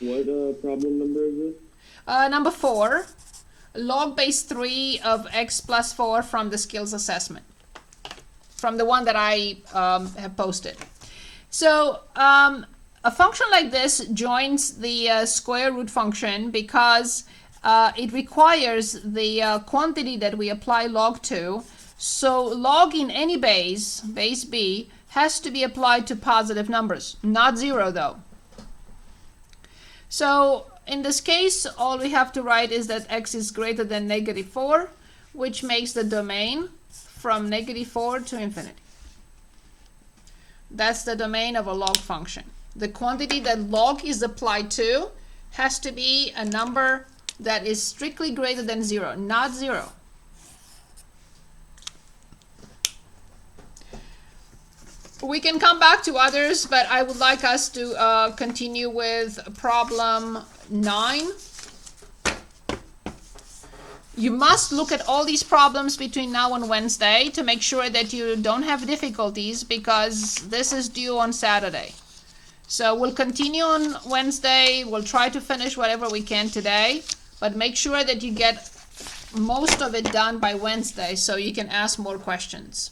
What problem number is this? Number 4, log base 3 of x plus 4 from the skills assessment, from the one that I have posted. So a function like this joins the square root function because it requires the quantity that we apply log to. So log in any base b, has to be applied to positive numbers, not 0 though. So in this case, all we have to write is that x is greater than -4, which makes the domain from -4 to infinity. That's the domain of a log function. The quantity that log is applied to has to be a number that is strictly greater than 0, not 0. We can come back to others, but I would like us to continue with problem 9. You must look at all these problems between now and Wednesday to make sure that you don't have difficulties, because this is due on Saturday. So we'll continue on Wednesday. We'll try to finish whatever we can today, but make sure that you get most of it done by Wednesday so you can ask more questions.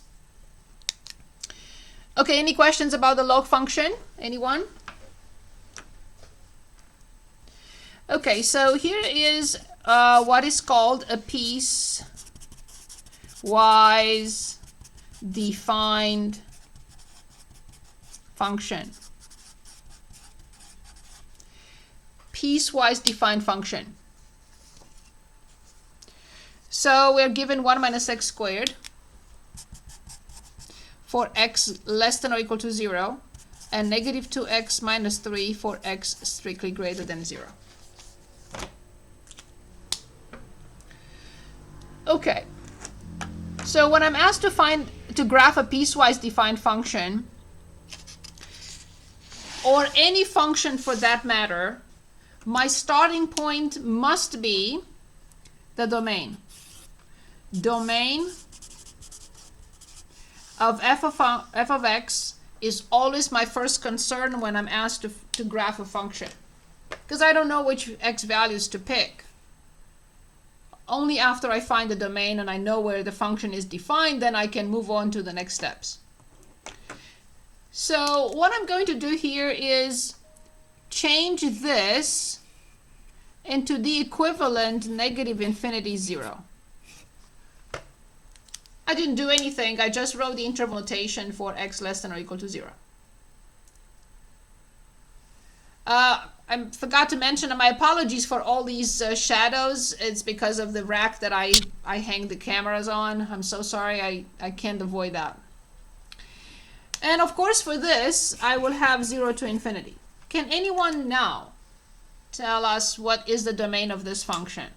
Okay, any questions about the log function? Anyone? Okay, so here is what is called a piecewise defined function. Piecewise defined function. So we're given 1 minus x squared for x less than or equal to 0, and negative 2x minus 3 for x strictly greater than 0. Okay, so when I'm asked to graph a piecewise defined function, or any function for that matter, my starting point must be the domain. Domain of f of x is always my first concern when I'm asked to graph a function, because I don't know which x values to pick. Only after I find the domain and I know where the function is defined, then I can move on to the next steps. So what I'm going to do here is change this into the equivalent negative infinity 0. I didn't do anything. I just wrote the interval notation for x less than or equal to 0. I forgot to mention, my apologies for all these shadows. It's because of the rack that I hang the cameras on. I'm so sorry. I can't avoid that. And of course for this, I will have 0 to infinity. Can anyone now tell us what is the domain of this function?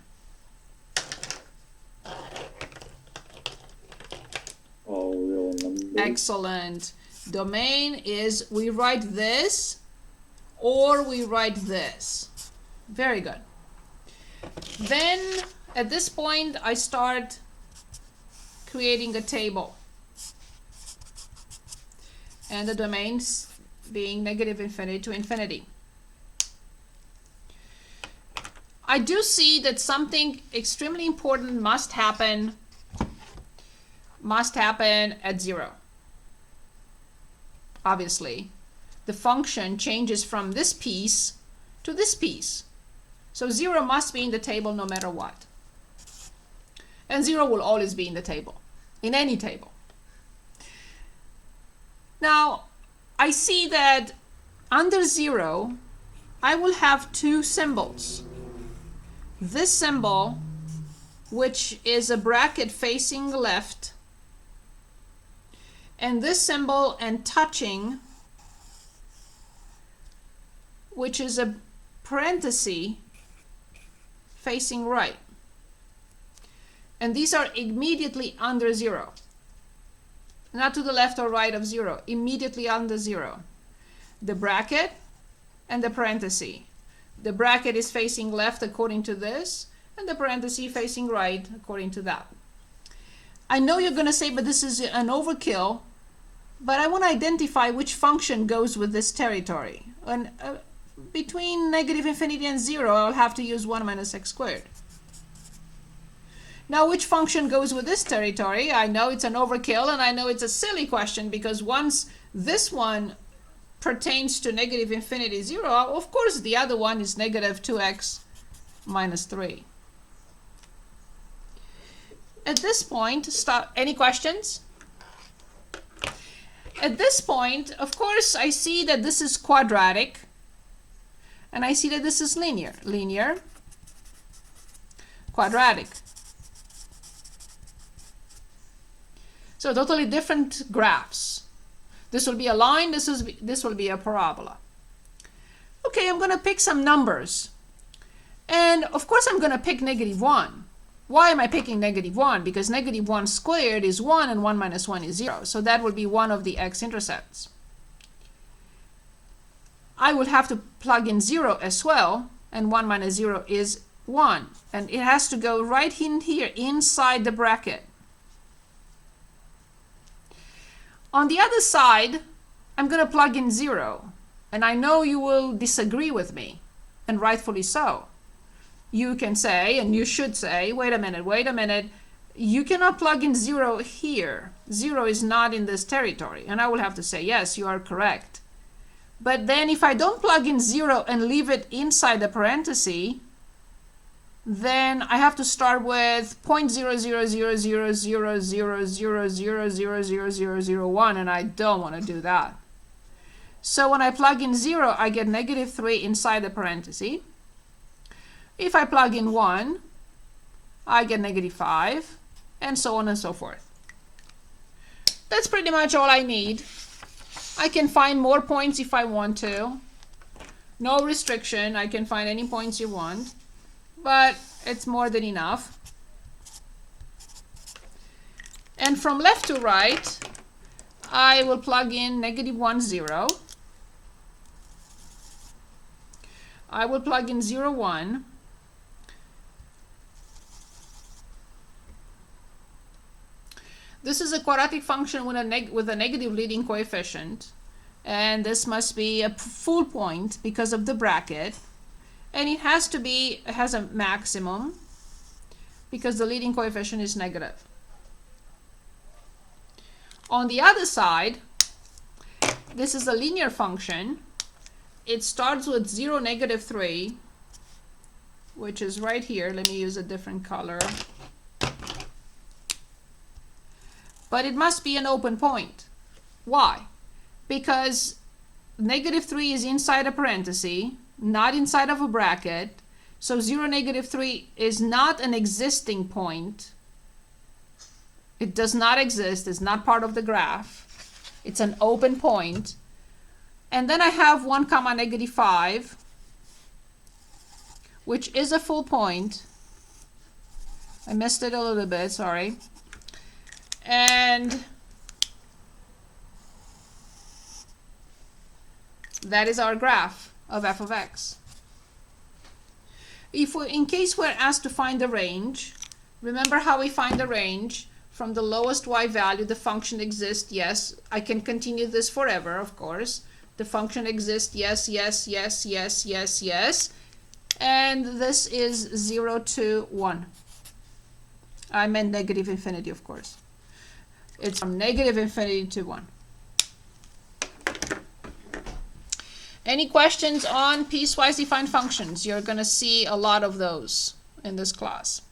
All real numbers. Excellent. Domain is, we write this or we write this. Very good. Then at this point I start creating a table, and the domains being negative infinity to infinity. I do see that something extremely important must happen at 0. Obviously, the function changes from this piece to this piece. So 0 must be in the table no matter what. And 0 will always be in the table, in any table. Now, I see that under 0, I will have two symbols. This symbol, which is a bracket facing left, and this symbol and touching, which is a parenthesis facing right. And these are immediately under 0. Not to the left or right of 0, immediately under 0. The bracket and the parenthesis. The bracket is facing left according to this, and the parenthesis facing right according to that. I know you're going to say, but this is an overkill, but I want to identify which function goes with this territory. And between negative infinity and 0, I'll have to use 1 minus x squared. Now, which function goes with this territory? I know it's an overkill, and I know it's a silly question, because once this one pertains to negative infinity 0, of course the other one is negative 2x minus 3. At this point, any questions? At this point, of course, I see that this is quadratic, and I see that this is linear. Linear, quadratic. So totally different graphs. This will be a line, this will be a parabola. Okay, I'm going to pick some numbers. And of course I'm going to pick negative 1. Why am I picking negative 1? Because negative 1 squared is 1 and 1 minus 1 is 0. So that will be one of the x-intercepts. I will have to plug in 0 as well, and 1 minus 0 is 1. And it has to go right in here, inside the bracket. On the other side, I'm going to plug in 0. And I know you will disagree with me, and rightfully so. You can say, and you should say, wait a minute, you cannot plug in 0 here. 0 is not in this territory. And I will have to say, yes, you are correct. But then if I don't plug in 0 and leave it inside the parenthesis, then I have to start with 0.00000000000001, and I don't want to do that. So when I plug in 0, I get negative 3 inside the parenthesis. If I plug in 1, I get negative 5, and so on and so forth. That's pretty much all I need. I can find more points if I want to. No restriction. I can find any points you want. But it's more than enough. And from left to right, I will plug in negative 1, 0. I will plug in 0, 1. This is a quadratic function with a negative leading coefficient. And this must be a full point because of the bracket. And it has a maximum because the leading coefficient is negative. On the other side, this is a linear function. It starts with 0, negative 3, which is right here. Let me use a different color. But it must be an open point. Why? Because negative 3 is inside a parenthesis, not inside of a bracket. So 0, negative 3 is not an existing point. It does not exist. It's not part of the graph. It's an open point. And then I have 1 comma negative 5, which is a full point. I missed it a little bit, sorry. And that is our graph of f of x. In case we're asked to find the range, remember how we find the range? From the lowest y value, the function exists, yes. I can continue this forever, of course. The function exists, yes, yes, yes, yes, yes, yes. And this is 0 to 1. I meant negative infinity, of course. It's from negative infinity to 1. Any questions on piecewise defined functions? You're going to see a lot of those in this class.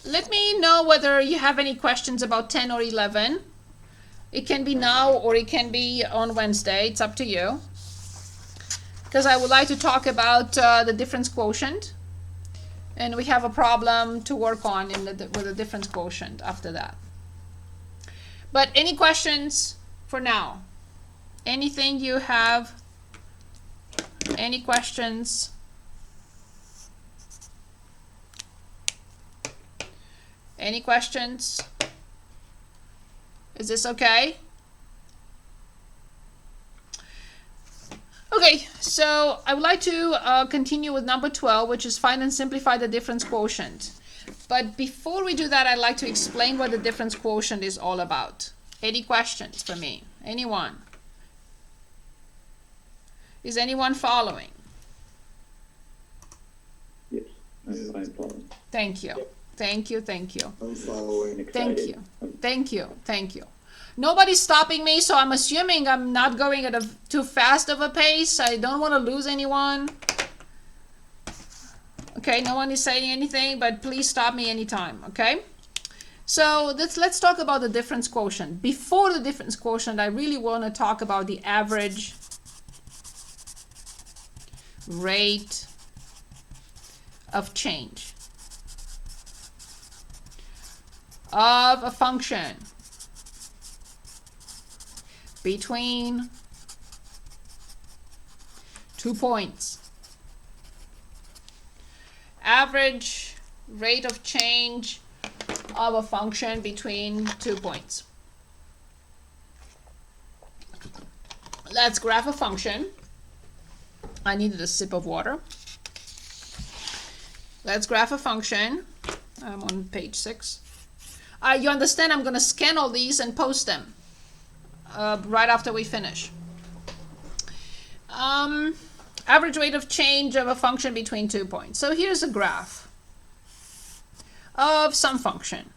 Let me know whether you have any questions about 10 or 11. It can be now or it can be on Wednesday. It's up to you. Because I would like to talk about the difference quotient. And we have a problem to work on with the difference quotient after that. But any questions for now? Anything you have? Any questions? Any questions? Is this okay? Okay, so I would like to continue with number 12, which is find and simplify the difference quotient. But before we do that, I'd like to explain what the difference quotient is all about. Any questions for me? Anyone? Is anyone following? Yes, I'm following. Thank you. Thank you, thank you. I'm following. Thank you. Thank you. Thank you. Nobody's stopping me, so I'm assuming I'm not going at a too fast of a pace. I don't want to lose anyone. Okay, no one is saying anything, but please stop me anytime, okay? So let's talk about the difference quotient. Before the difference quotient, I really want to talk about the average rate of change of a function between 2 points. Average rate of change of a function between 2 points. Let's graph a function. I needed a sip of water. Let's graph a function. I'm on page 6. You understand I'm going to scan all these and post them right after we finish. Average rate of change of a function between 2 points. So here's a graph of some function.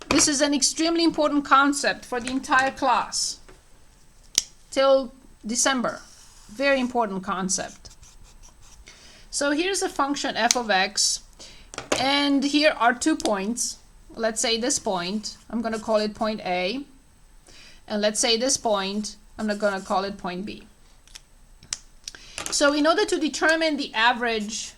This is an extremely important concept for the entire class till December. Very important concept. So here's a function f of x, and here are 2 points. Let's say this point, I'm going to call it point A, and let's say this point, I'm not going to call it point B. So in order to determine the average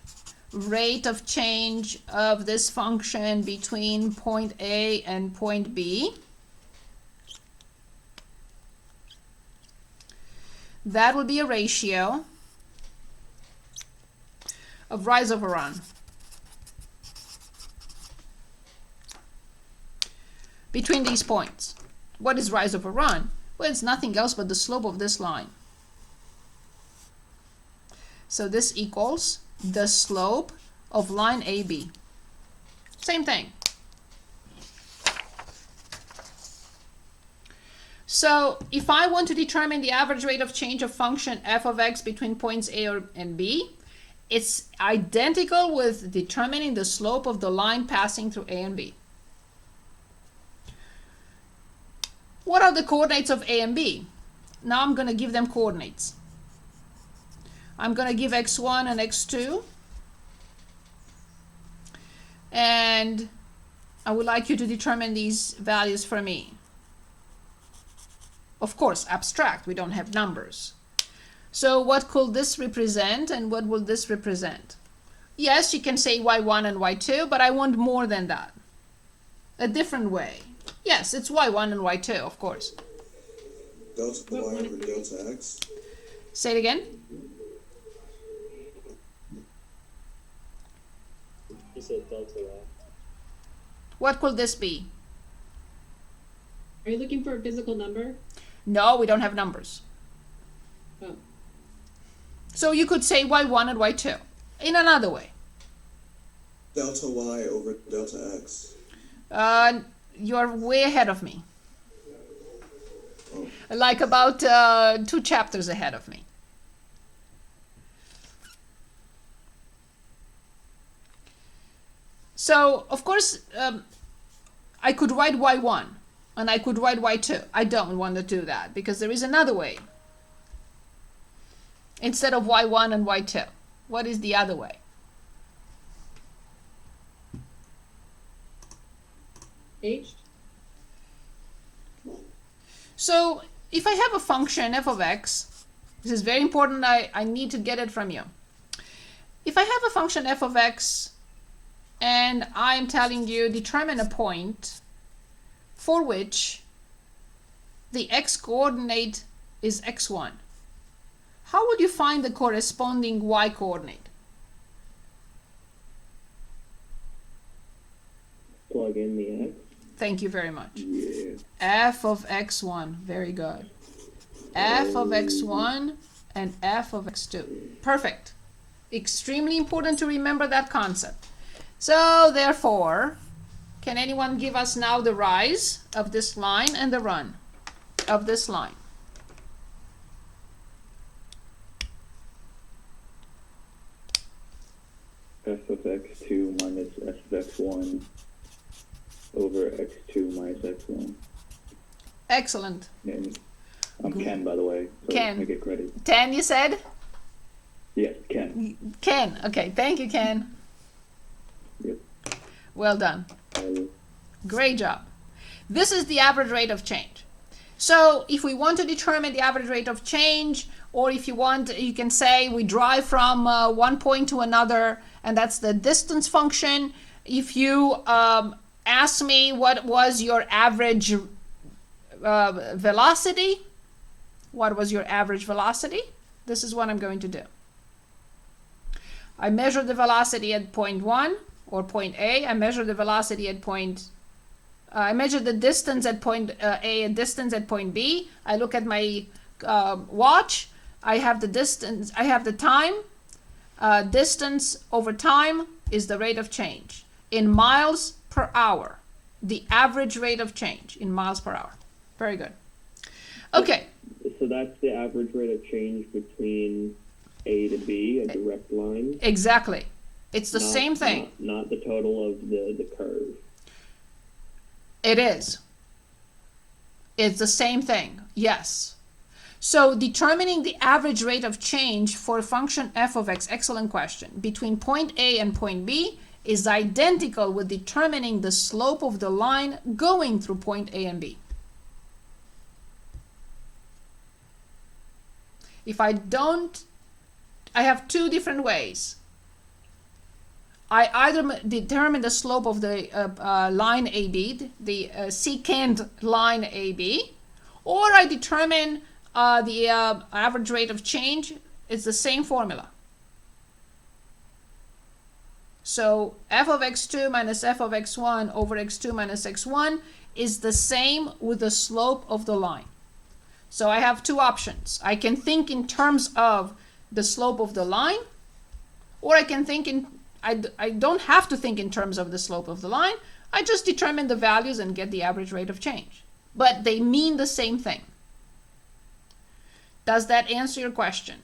rate of change of this function between point A and point B, that would be a ratio of rise over run between these points. What is rise over run? Well, it's nothing else but the slope of this line. So this equals the slope of line AB. Same thing. So if I want to determine the average rate of change of function f of x between points A and B, it's identical with determining the slope of the line passing through A and B. What are the coordinates of A and B? Now I'm going to give them coordinates. I'm going to give x1 and x2. And I would like you to determine these values for me. Of course, abstract, we don't have numbers. So what could this represent and what will this represent? Yes, you can say y1 and y2, but I want more than that. A different way. Yes, it's y1 and y2, of course. Delta y over delta x. Say it again. You said delta y. What could this be? Are you looking for a physical number? No, we don't have numbers. Oh. So you could say y1 and y2 in another way. Delta y over delta x. You're way ahead of me. Like about 2 chapters ahead of me. So, of course, I could write y1 and I could write y2. I don't want to do that because there is another way. Instead of y1 and y2, what is the other way? H? So if I have a function f of x, this is very important, I need to get it from you. If I have a function f of x and I'm telling you determine a point for which the x coordinate is x1, how would you find the corresponding y coordinate? Plug in the x. Thank you very much. Yeah. F of x1, very good. F of x1 and f of x2. Perfect. Extremely important to remember that concept. So therefore, can anyone give us now the rise of this line and the run of this line? f of x2 minus f of x1 over x2 minus x1. Excellent. And I'm Ken, by the way, so Ken. I get credit. 10, you said? Yes, Ken. Ken. Okay, thank you, Ken. Yep. Well done. I- Great job. This is the average rate of change. So if we want to determine the average rate of change, or if you want, you can say we drive from one point to another, and that's the distance function. If you ask me what was your average velocity, what was your average velocity? This is what I'm going to do. I measure the velocity at point 1 or point A. I measure the velocity at point I measure the distance at point A and distance at point B. I look at my watch. I have the distance, I have the time. Distance over time is the rate of change in miles per hour. The average rate of change in miles per hour. Very good. Okay. So that's the average rate of change between A to B, a direct line. Exactly. It's the same thing. Not the total of the curve. It is. It's the same thing. Yes. So determining the average rate of change for a function f of x, excellent question, between point A and point B is identical with determining the slope of the line going through point A and B. If I don't, I have two different ways. I either determine the slope of the line AB, the secant line AB, or I determine the average rate of change. It's the same formula. So f of x2 minus f of x1 over x2 minus x1 is the same with the slope of the line. So I have two options. I can think in terms of the slope of the line, or I can think in I don't have to think in terms of the slope of the line. I just determine the values and get the average rate of change. But they mean the same thing. Does that answer your question?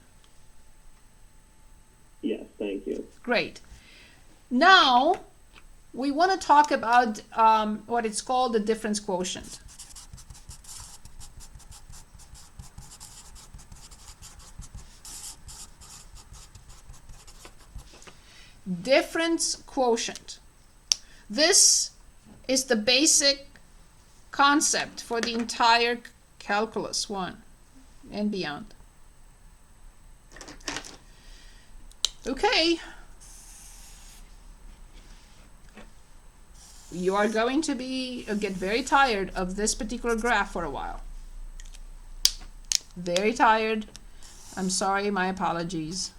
Yes, thank you. Great. Now, we want to talk about what it's called the difference quotient. Difference quotient. This is the basic concept for the entire calculus 1 and beyond. Okay. You are going to get very tired of this particular graph for a while. Very tired. I'm sorry, my apologies.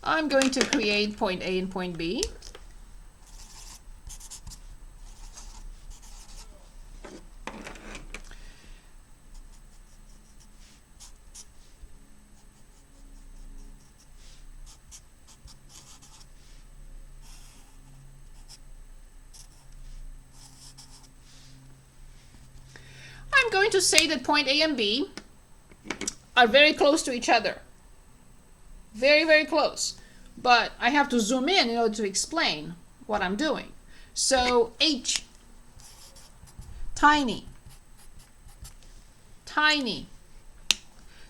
I'm going to create point A and point B. I'm going to say that point A and B are very close to each other. Very, very close. But I have to zoom in order to explain what I'm doing. So H, tiny, tiny,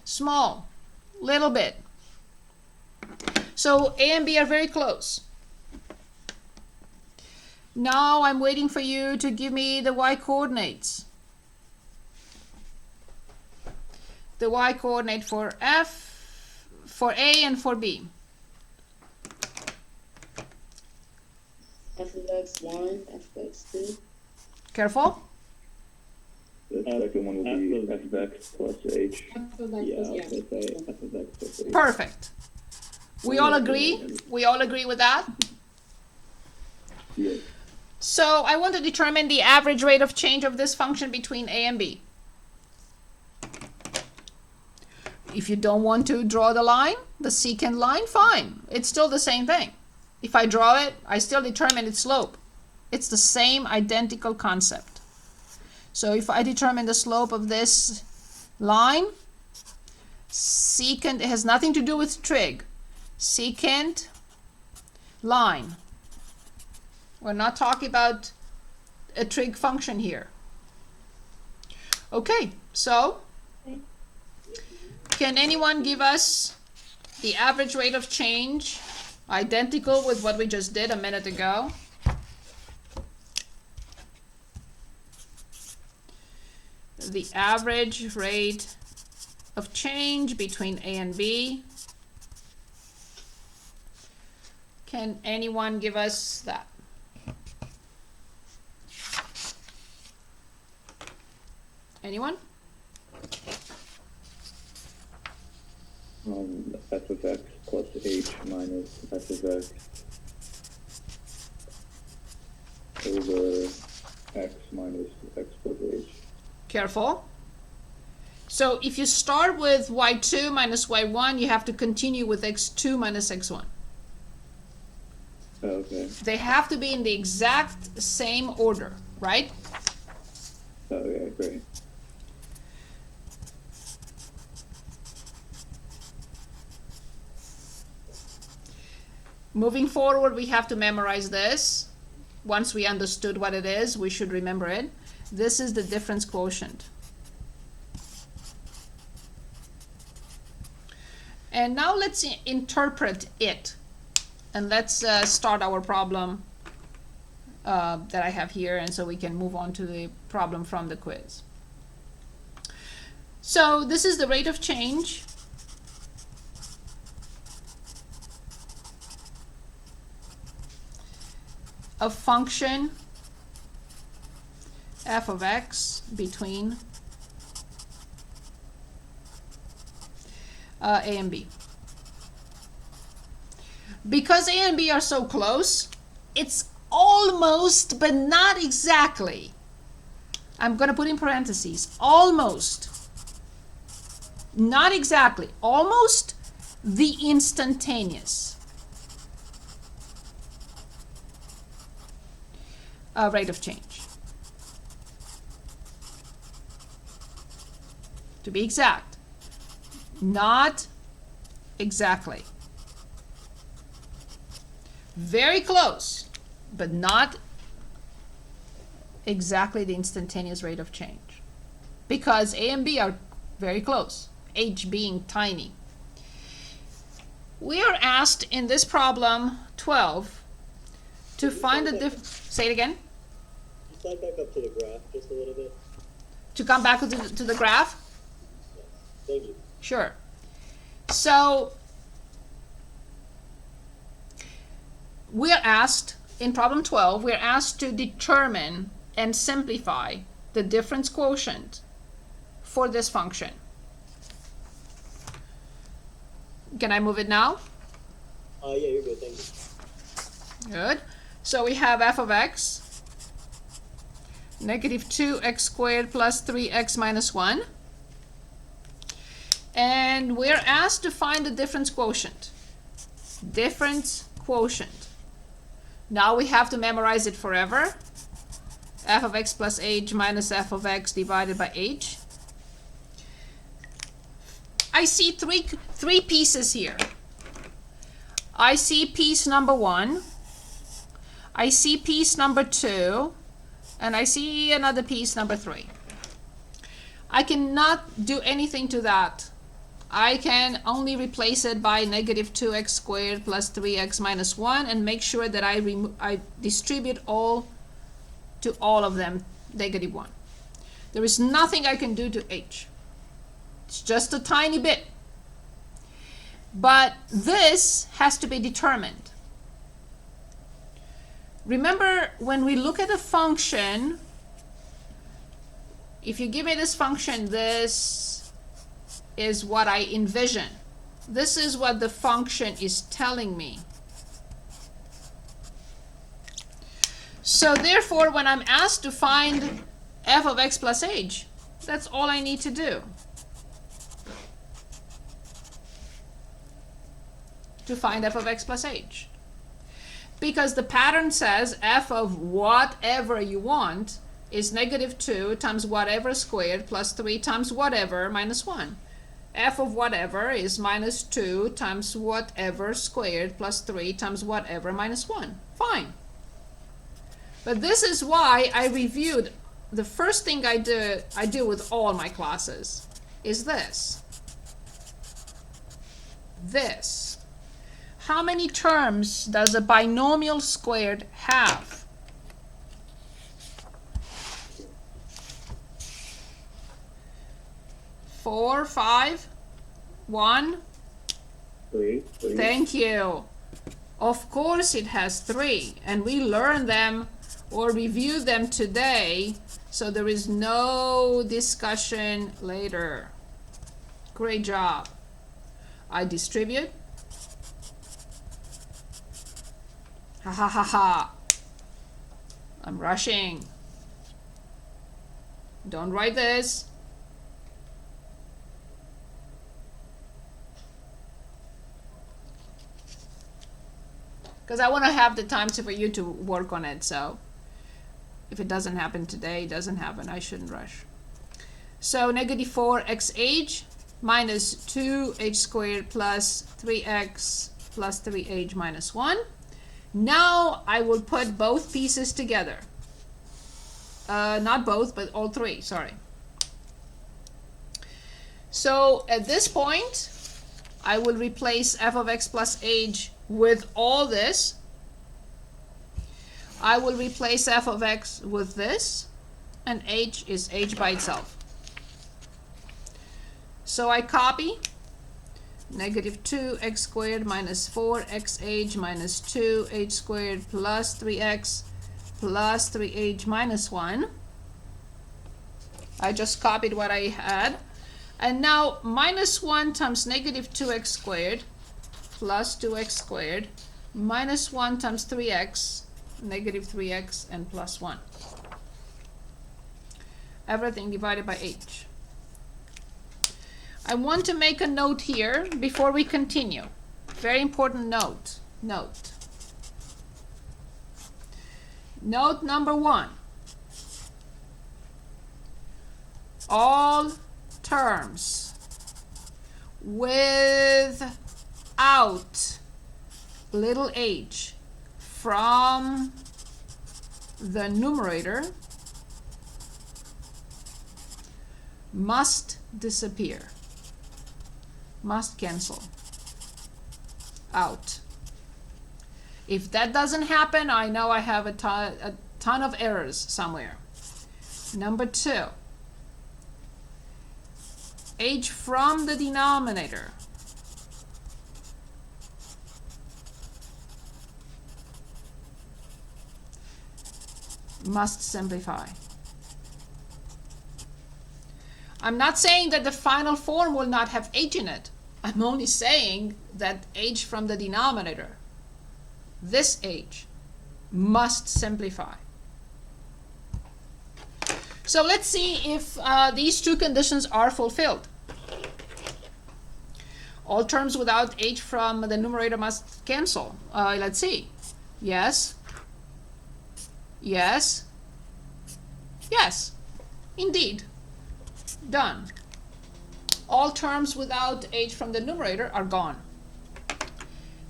small, little bit. So A and B are very close. Now I'm waiting for you to give me the y coordinates. The y coordinate for F, for A and for B. F of x1, F of x2. Careful. The second one will be f of x plus h. F of x Yeah, I was, was yeah. gonna say f of x plus h. Perfect. We all agree? We all agree with that? Yes. So I want to determine the average rate of change of this function between A and B. If you don't want to draw the line, the secant line, fine. It's still the same thing. If I draw it, I still determine its slope. It's the same identical concept. So if I determine the slope of this line, secant, it has nothing to do with trig. Secant line. We're not talking about a trig function here. Okay, so can anyone give us the average rate of change identical with what we just did a minute ago? The average rate of change between A and B. Can anyone give us that? Anyone? F of x plus h minus f of x over x minus x plus h. Careful. So if you start with y2 minus y1, you have to continue with x2 minus x1. Okay. They have to be in the exact same order, right? Okay, great. Moving forward, we have to memorize this. Once we understood what it is, we should remember it. This is the difference quotient. And now let's interpret it. And let's start our problem that I have here, and so we can move on to the problem from the quiz. So this is the rate of change of function f of x between A and B. Because A and B are so close, it's almost, but not exactly. I'm going to put in parentheses, almost. Not exactly, almost the instantaneous rate of change. To be exact, not exactly. Very close, but not exactly the instantaneous rate of change. Because A and B are very close, H being tiny. We are asked in this problem 12 to find the difference. Say it again. Slide back up to the graph just a little bit. To come back to the graph? Thank you. Sure. So we're asked, in problem 12, we're asked to determine and simplify the difference quotient for this function. Can I move it now? Yeah, you're good, thank you. Good. So we have f of x, negative 2x squared plus 3x minus 1. And we're asked to find the difference quotient. Difference quotient. Now we have to memorize it forever. F of x plus h minus f of x divided by h. I see three pieces here. I see piece number 1. I see piece number 2. And I see another piece number 3. I cannot do anything to that. I can only replace it by negative 2x squared plus 3x minus 1 and make sure that I distribute all to all of them negative 1. There is nothing I can do to h. It's just a tiny bit. But this has to be determined. Remember, when we look at a function, if you give me this function, this is what I envision. This is what the function is telling me. So therefore, when I'm asked to find f of x plus h, that's all I need to do. to find f of x plus h. Because the pattern says f of whatever you want is negative 2 times whatever squared plus 3 times whatever minus 1. F of whatever is minus 2 times whatever squared plus 3 times whatever minus 1. Fine. But this is why I reviewed, the first thing I do with all my classes is this. This. How many terms does a binomial squared have? Four, 5, 1. 3. Thank you. Of course it has 3, and we learned them or reviewed them today, so there is no discussion later. Great job. I distribute. Ha ha ha ha. I'm rushing. Don't write this. Because I want to have the time for you to work on it, so if it doesn't happen today, it doesn't happen. I shouldn't rush. So negative 4xh minus 2h squared plus 3x plus 3h minus 1. Now I will put both pieces together. Not both, but all three, sorry. So at this point, I will replace f of x plus h with all this. I will replace f of x with this, and h is h by itself. So I copy negative 2x squared minus 4xh minus 2h squared plus 3x plus 3h minus 1. I just copied what I had. And now minus 1 times negative 2x squared plus 2x squared minus 1 times 3x, negative 3x, and plus 1. Everything divided by h. I want to make a note here before we continue. Very important note. Note number 1. All terms without little h from the numerator must disappear, must cancel out. If that doesn't happen, I know I have a ton of errors somewhere. Number 2, h from the denominator must simplify. I'm not saying that the final form will not have h in it. I'm only saying that h from the denominator, this h, must simplify. So let's see if these two conditions are fulfilled. All terms without h from the numerator must cancel. Let's see. Yes. Yes. Yes. Indeed. Done. All terms without h from the numerator are gone.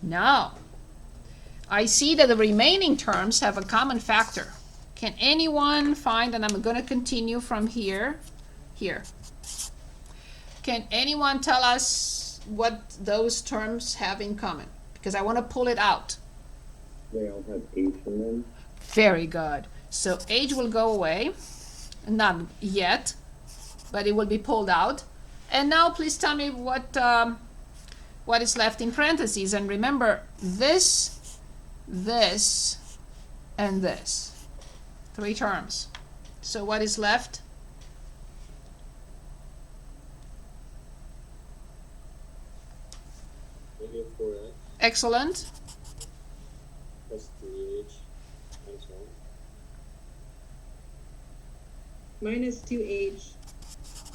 Now, I see that the remaining terms have a common factor. Can anyone find, and I'm going to continue from here. Can anyone tell us what those terms have in common? Because I want to pull it out. They all have h in them. Very good. So h will go away. Not yet, but it will be pulled out. And now please tell me what is left in parentheses. And remember, this, and this. 3 terms. So what is left? Negative 4x Excellent. plus 3h minus 1. Minus 2h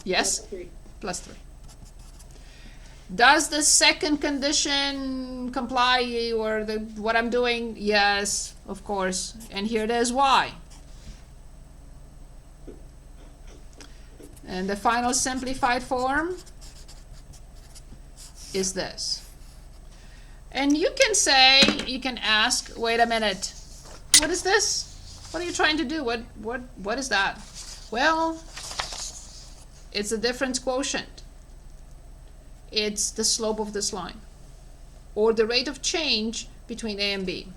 Yes. plus 3. Plus 3. Does the second condition comply or what I'm doing? Yes, of course. And here it is why. And the final simplified form is this. And you can ask, wait a minute, what is this? What are you trying to do? What is that? Well, it's a difference quotient. It's the slope of this line, or the rate of change between A and B.